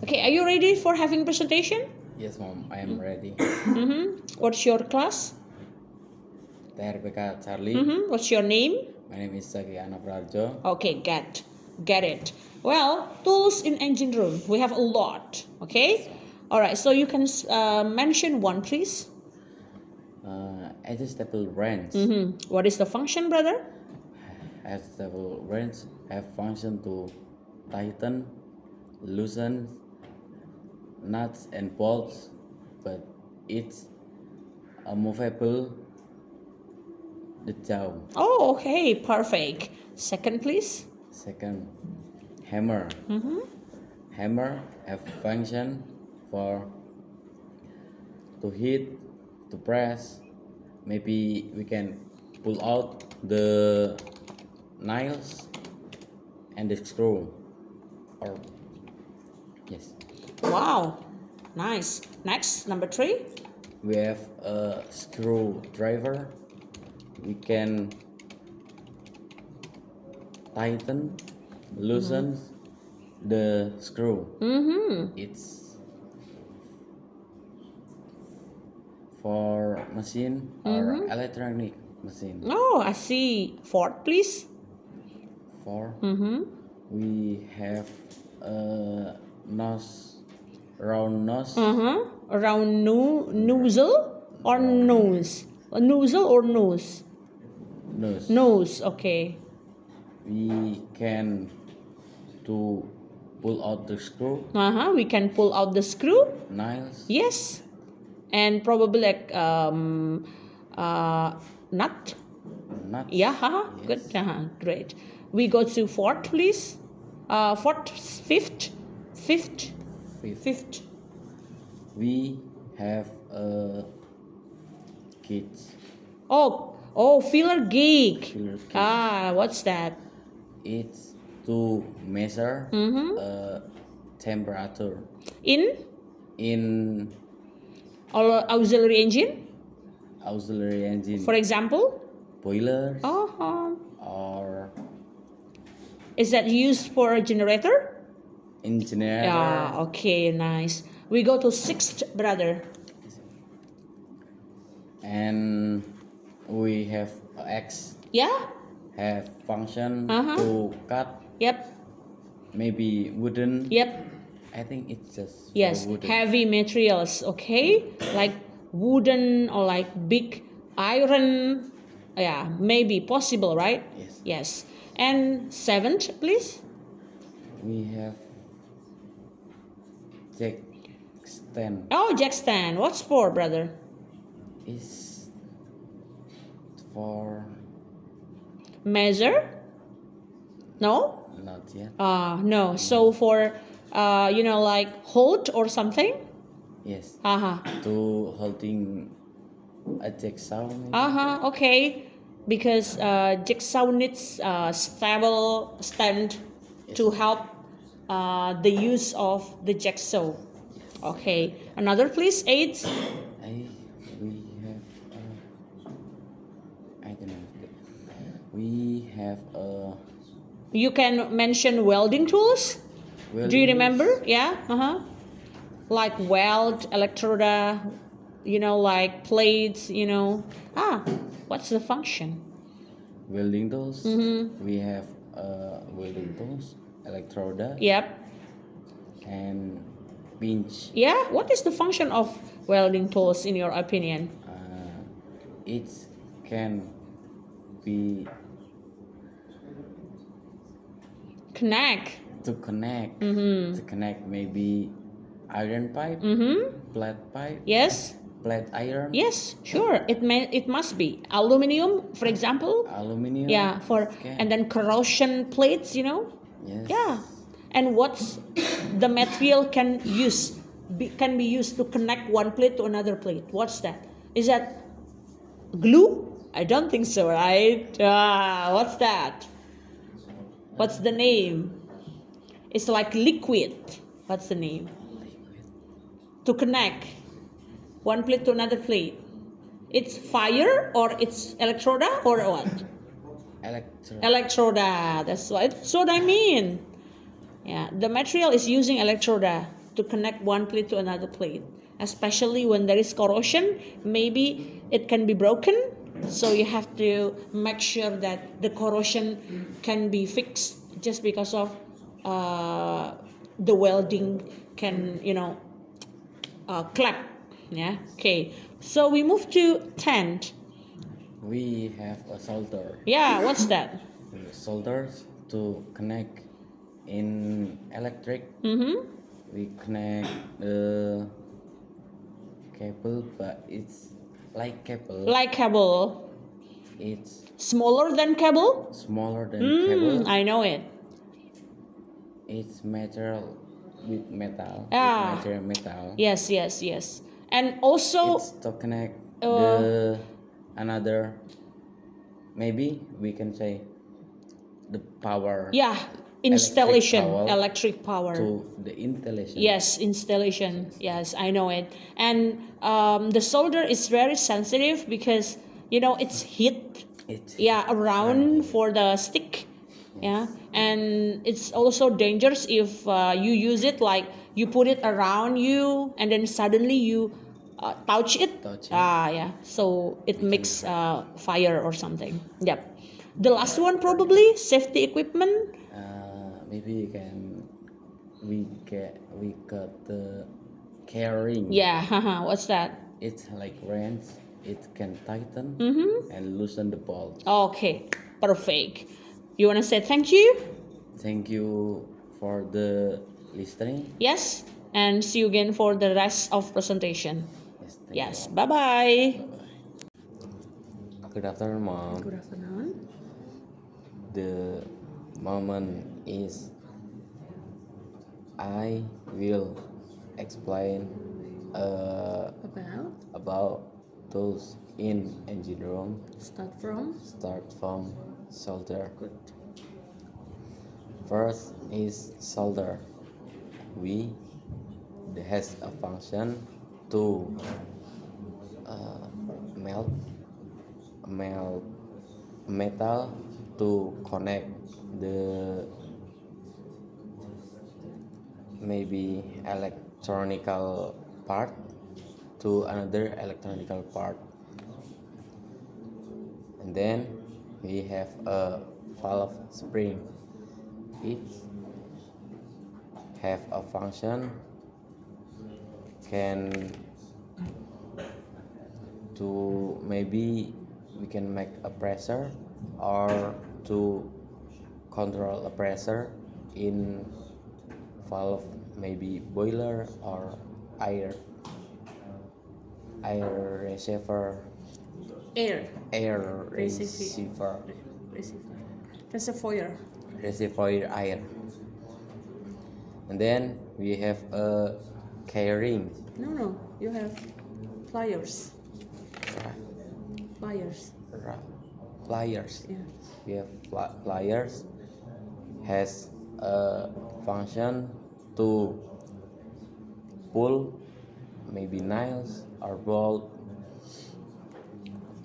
Okay, are you ready for having presentation? Yes, Mom, I am ready. What's your class? TRPK Charlie. What's your name? My name is Zaki Anaprarjo. Okay, get it. Well, tools in engine room. We have a lot. Okay. All right. So you can mention one, please. Adjustable wrench. What is the function, brother? Adjustable wrench have function to tighten, loosen nuts and bolts, but it's a movable the jaw. Oh, okay, perfect. Second, please. Second, hammer. Hammer have function for to hit, to press. Maybe we can pull out the nails and the screw. Or yes, Wow, nice. Next, number 3. we have a screwdriver. We can tighten, loosen the screw. It's for machine or electronic machine. Oh, I see. Fourth, please. For we have a nose, round nose. Around nozzle or nose? A nozzle or nose? Nose. Nose. Okay. We can to pull out the screw, We can pull out the screw. nails, Yes. And probably like nut. nuts. Yeah. Yes. Good. Great. We go to fourth, please. Fourth, fifth. Fifth, we have a gauge. Oh, filler gauge. Filler gauge. What's that? It's to measure temperature In in auxiliary engine, auxiliary engine, for example. boilers, Uh-huh. or Is that used for a generator? in generator. Yeah, okay, nice. We go to sixth, brother. And we have X Yeah? have function Uh-huh. to cut Yep. maybe wooden. Yep. I think it's just for Yes, wooden. heavy materials, okay? Like wooden or like big iron. Yeah, maybe possible, right? Yes. Yes. And seventh, please. We have jack stand. Oh, jack stand. What's for, brother? Is for Measure? No? not yet. No. So for, like hold or something? Yes. Uh-huh. To holding a jigsaw. Maybe? Okay. Because jigsaw needs stable stand to help the use of the jigsaw. Okay. Another, please. 8. I don't know. We have a You can mention welding tools. Do you remember? Yeah. Like weld, electroda, like plates, what's the function? welding tools. We have welding tools, electroda, Yep. and pinch. Yeah. What is the function of welding tools in your opinion? It can be Connect. to connect maybe iron pipe, flat pipe, Yes. flat iron, Yes. Sure. It must be aluminium, for example. aluminum. Yeah. Okay. And then corrosion plates. Yes. Yeah. And what's the material can be used to connect one plate to another plate? What's that? Is that glue? I don't think so, right? What's that? What's the name? It's like liquid. What's the name? To connect one plate to another plate. It's fire or it's electroda or what? Electroda. That's what I mean. Yeah, the material is using electroda. to connect one plate to another plate, especially when there is corrosion. Maybe it can be broken, so you have to make sure that the corrosion can be fixed just because of the welding can clap. Yeah. Okay, so we move to 10. We have a solder. Yeah, what's that? Solders to connect in electric. Mm-hmm. We connect the cable, but it's like cable. Like cable. It's Smaller than cable? smaller than cable. I know it. It's metal with metal. Ah. With metal. Yes. And also, It's to connect Uh, the another. Maybe we can say the power. yeah, installation, power electric power. To the installation. Yes, installation. Yes, I know it. And the solder is very sensitive because it's heat. It's Around for the stick. Yeah, and it's also dangerous if you use it, like you put it around you and then suddenly you touch it. Yeah, so it makes fire or something. Yep. The last one, probably safety equipment. Maybe we got the carrying. Yeah. What's that? It's like wrench. It can tighten and loosen the bolt. Okay, perfect. You want to say thank you? Thank you for the listening. Yes, and see you again for the rest of presentation. Yes. Thank Yes, you. bye-bye. Good afternoon, Mom. Good afternoon. The moment is I will explain about tools in engine room. Start from solder. Good. First is solder. It has a function to melt metal to connect the maybe electronical part to another electronical part. And then we have a valve spring. It have a function can to maybe we can make a pressure or to control a pressure in valve, maybe boiler or air receiver. Air. Receiver. Reservoir. Air. And then we have a carrying. No. You have pliers. Pliers. Pliers. Yeah. We have pliers has a function to pull maybe nails or bolt,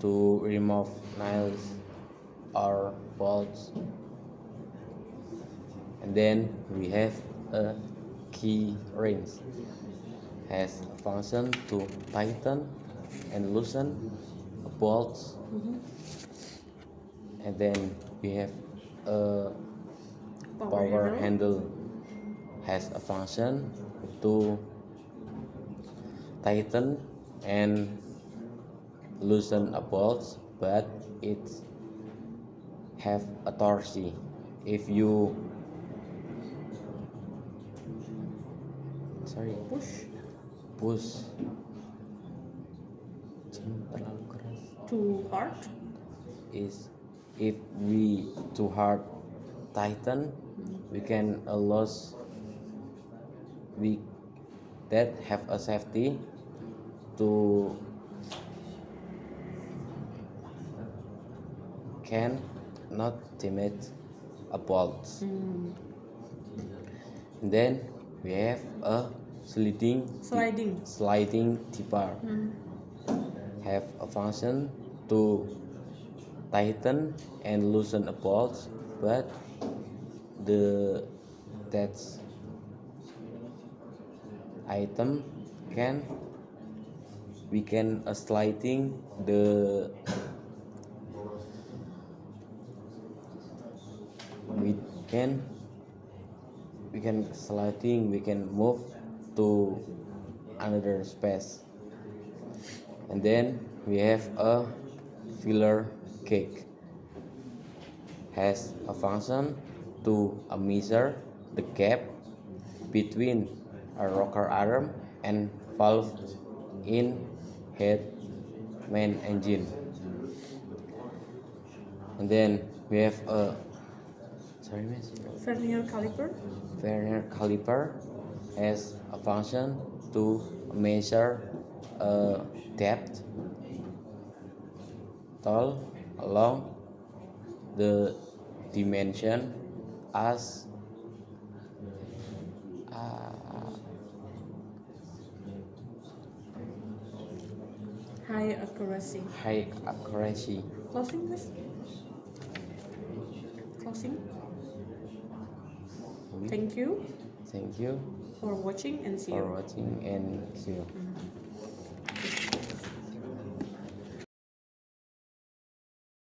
to remove nails or bolts. And then we have a key ring, has a function to tighten and loosen bolts. And then we have a power handle, has a function to tighten and loosen a bolt, but it have a torque. If you push terlalu keras, Too hard. is if we too hard tighten, we can lose. We that have a safety to can not damage a bolt. And then we have a sliding tipper, have a function to tighten and loosen a bolt, but item can we can sliding the we can we can move to another space. And then we have a filler cake, has a function to measure the gap between a rocker arm and valve in head main engine. And then we have a Vernier caliper. Vernier caliper has a function to measure depth tall along the dimension as High accuracy. high accuracy. Closing, please. Closing. Thank you Thank you for watching and see you. for watching and see you.